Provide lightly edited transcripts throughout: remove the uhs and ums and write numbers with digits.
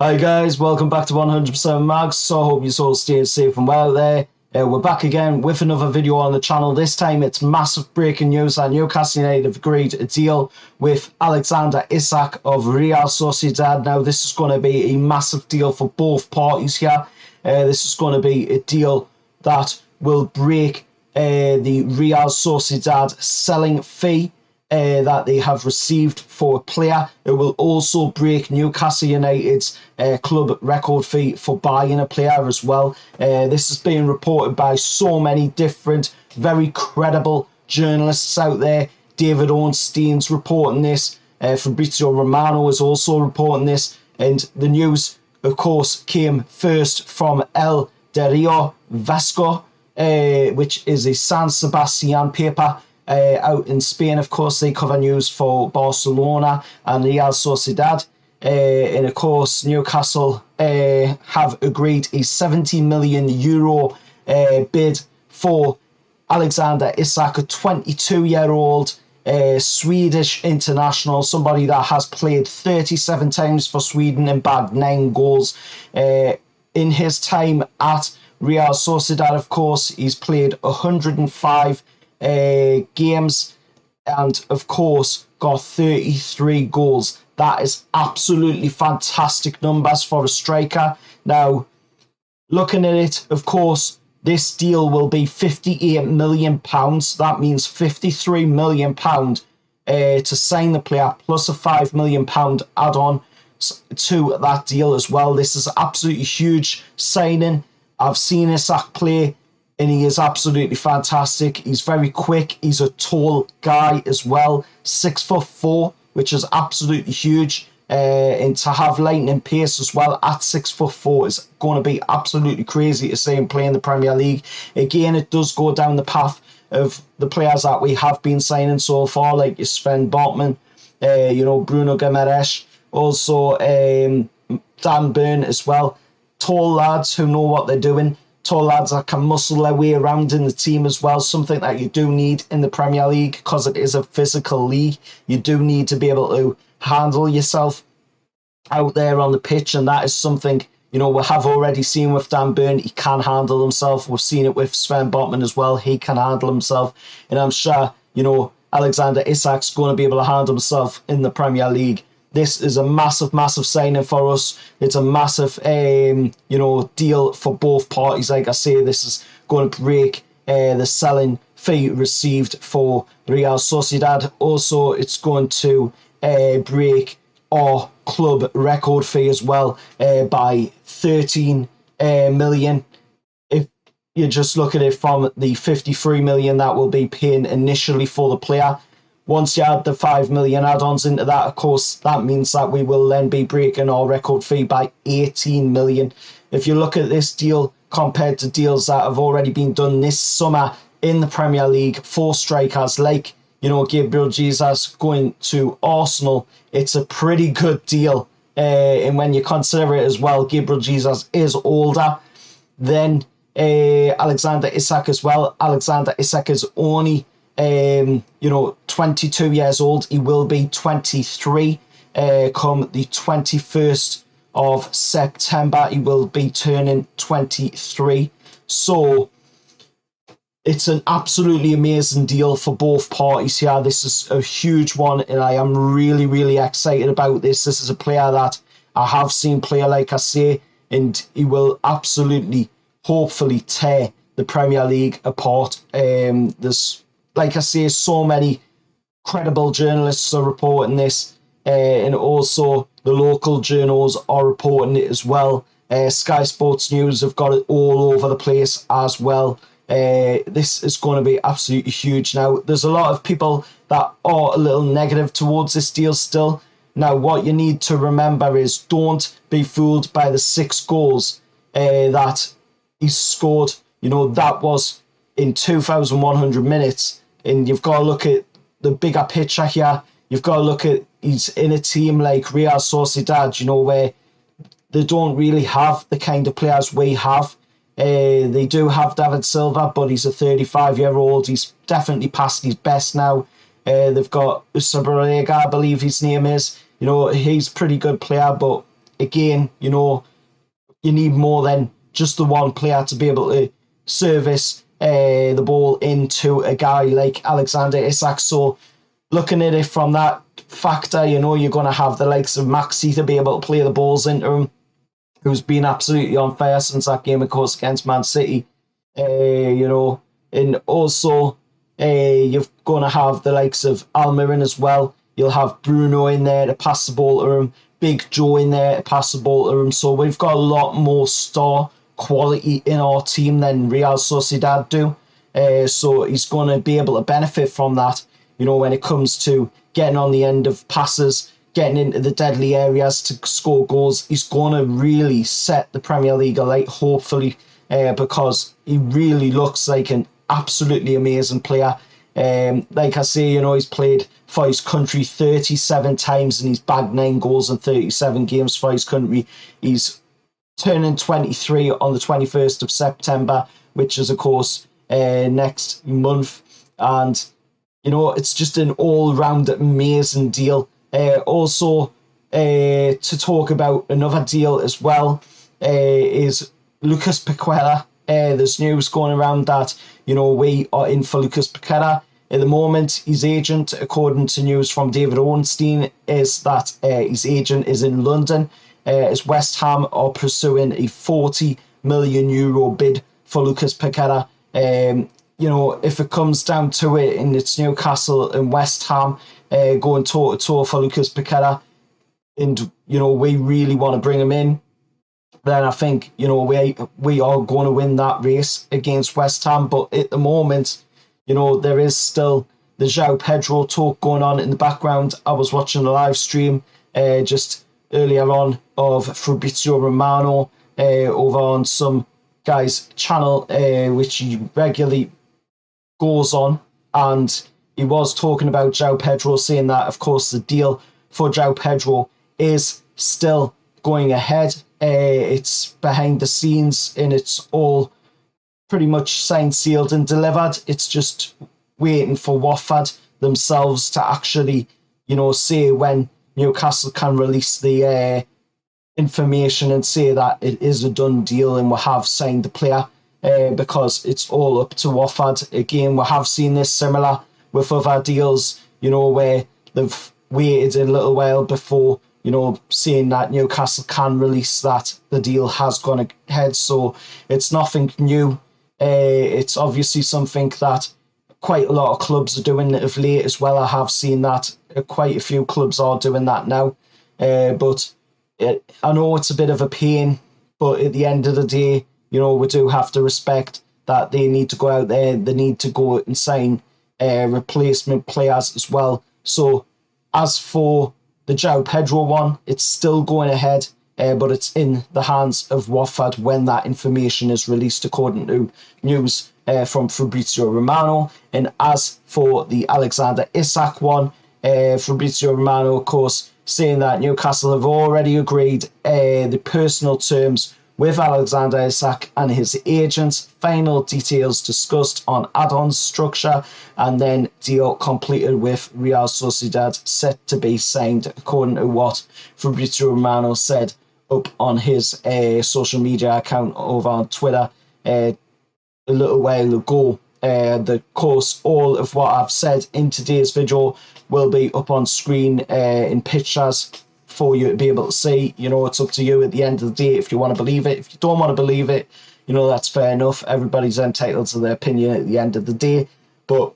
Hi guys, welcome back to 100% Mags. So I hope you're all staying safe and well there. We're back again with another video on the channel. This time it's massive breaking news that Newcastle United have agreed a deal with Alexander Isak of Real Sociedad. Now this is going to be a massive deal for both parties here. This is going to be a deal that will break the Real Sociedad selling fee that they have received for a player. It will also break Newcastle United's club record fee for buying a player as well. This is being reported by so many different, very credible journalists out there. David Ornstein's reporting this. Fabrizio Romano is also reporting this. And the news, of course, came first from El Diario Vasco, which is a San Sebastian paper. Out in Spain, of course, they cover news for Barcelona and Real Sociedad. And of course, Newcastle have agreed a €70 million bid for Alexander Isak, a 22-year-old Swedish international, somebody that has played 37 times for Sweden and bagged 9 goals. In his time at Real Sociedad, of course, he's played 105 games and of course got 33 goals. That is absolutely fantastic numbers for a striker. Now looking at it, of course, this deal will be £58 million. That means £53 million to sign the player, plus a £5 million add-on to that deal as well. This is absolutely huge signing. I've seen Isak play and he is absolutely fantastic. He's very quick. He's a tall guy as well, 6'4", which is absolutely huge. And to have lightning pace as well at 6'4" is going to be absolutely crazy to see him play in the Premier League. Again, it does go down the path of the players that we have been signing so far, like your Sven Botman, Bruno Guimaraes, also Dan Burn as well. Tall lads who know what they're doing. Tall lads that can muscle their way around in the team as well, something that you do need in the Premier League because it is a physical league. You do need to be able to handle yourself out there on the pitch, and that is something, we have already seen with Dan Burn. He can handle himself. We've seen it with Sven Botman as well. He can handle himself, and I'm sure, Alexander Isak's going to be able to handle himself in the Premier League. This is a massive, massive signing for us. It's a massive, deal for both parties. Like I say, this is going to break the selling fee received for Real Sociedad. Also, it's going to break our club record fee as well by 13 million. If you just look at it from the 53 million that will be paying initially for the player. Once you add the 5 million add-ons into that, of course, that means that we will then be breaking our record fee by 18 million. If you look at this deal compared to deals that have already been done this summer in the Premier League for strikers like, Gabriel Jesus going to Arsenal, it's a pretty good deal. And when you consider it as well, Gabriel Jesus is older than Alexander Isak as well. Alexander Isak is only 22 years old. He will be 23 come the 21st of September. He will be turning 23. So it's an absolutely amazing deal for both parties here. This is a huge one, and I am really, really excited about this. This is a player that I have seen play, like I say, and he will absolutely, hopefully, tear the Premier League apart. There's, like I say, so many credible journalists are reporting this, and also the local journals are reporting it as well. Sky Sports News have got it all over the place as well. This is going to be absolutely huge. Now, there's a lot of people that are a little negative towards this deal still. Now, what you need to remember is don't be fooled by the 6 goals that he scored. That was in 2,100 minutes. And you've got to look at the bigger picture here. You've got to look at he's in a team like Real Sociedad, where they don't really have the kind of players we have. They do have David Silva, but he's a 35-year-old. He's definitely past his best now. They've got Usabarega, I believe his name is. He's a pretty good player, but again, you need more than just the one player to be able to service the ball into a guy like Alexander Isak. So looking at it from that factor, you're going to have the likes of Maxi to be able to play the balls into him, who's been absolutely on fire since that game, of course, against Man City. And also you're going to have the likes of Almiron as well. You'll have Bruno in there to pass the ball to him, Big Joe in there to pass the ball to him. So we've got a lot more star quality in our team than Real Sociedad do. So he's going to be able to benefit from that, when it comes to getting on the end of passes, getting into the deadly areas to score goals. He's going to really set the Premier League alight, hopefully, because he really looks like an absolutely amazing player. Like I say, he's played for his country 37 times and he's bagged 9 goals in 37 games for his country. He's turning 23 on the 21st of September, which is, of course, next month. And, it's just an all-round amazing deal. Also, to talk about another deal as well, is Lucas Paqueta. There's news going around that, we are in for Lucas Paqueta. At the moment, his agent, according to news from David Ornstein, is that his agent is in London, as West Ham are pursuing a €40 million bid for Lucas Paqueta. If it comes down to it, and it's Newcastle and West Ham going toe-to-toe for Lucas Paqueta, and, we really want to bring him in, then I think, we are going to win that race against West Ham. But at the moment, there is still the João Pedro talk going on in the background. I was watching a live stream just earlier on of Fabrizio Romano over on some guy's channel, which he regularly goes on, and he was talking about João Pedro, saying that, of course, the deal for João Pedro is still going ahead. It's behind the scenes and it's all pretty much signed, sealed and delivered. It's just waiting for Watford themselves to actually, say when Newcastle can release the information and say that it is a done deal and we have signed the player, because it's all up to Watford. Again, we have seen this similar with other deals, where they've waited a little while before, saying that Newcastle can release that the deal has gone ahead. So it's nothing new. It's obviously something that quite a lot of clubs are doing of late as well. I have seen that quite a few clubs are doing that now. But I know it's a bit of a pain, but at the end of the day, we do have to respect that they need to go out there. They need to go and sign replacement players as well. So as for the João Pedro one, it's still going ahead, but it's in the hands of Watford when that information is released, according to news from Fabrizio Romano. And as for the Alexander Isak one, Fabrizio Romano, of course, saying that Newcastle have already agreed the personal terms with Alexander Isak and his agents. Final details discussed on add-on structure, and then deal completed with Real Sociedad set to be signed, according to what Fabrizio Romano said up on his social media account over on Twitter a little while ago. Of course, all of what I've said in today's video will be up on screen in pictures for you to be able to see. It's up to you at the end of the day if you want to believe it. If you don't want to believe it, that's fair enough. Everybody's entitled to their opinion at the end of the day. But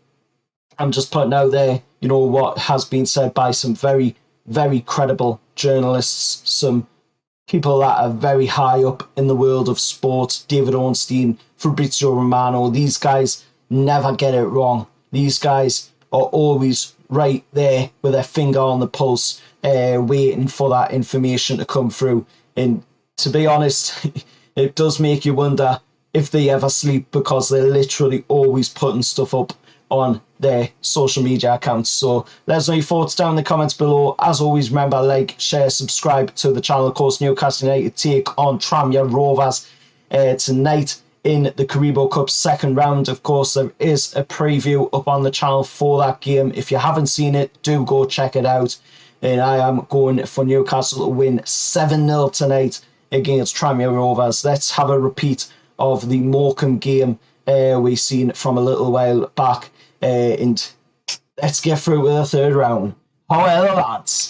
I'm just putting out there, what has been said by some very, very credible journalists, some people that are very high up in the world of sport. David Ornstein, Fabrizio Romano, these guys never get it wrong. These guys are always right there with their finger on the pulse, waiting for that information to come through. And to be honest, it does make you wonder if they ever sleep, because they're literally always putting stuff up on their social media accounts. So let us know your thoughts down in the comments below. As always, remember, like, share, subscribe to the channel. Of course, Newcastle United take on Tranmere Rovers tonight in the Carabao Cup second round. Of course, there is a preview up on the channel for that game. If you haven't seen it, do go check it out. and I am going for Newcastle to win 7-0 tonight against Tranmere Rovers. Let's have a repeat of the Morecambe game we seen from a little while back, and let's get through with the third round. However, lads.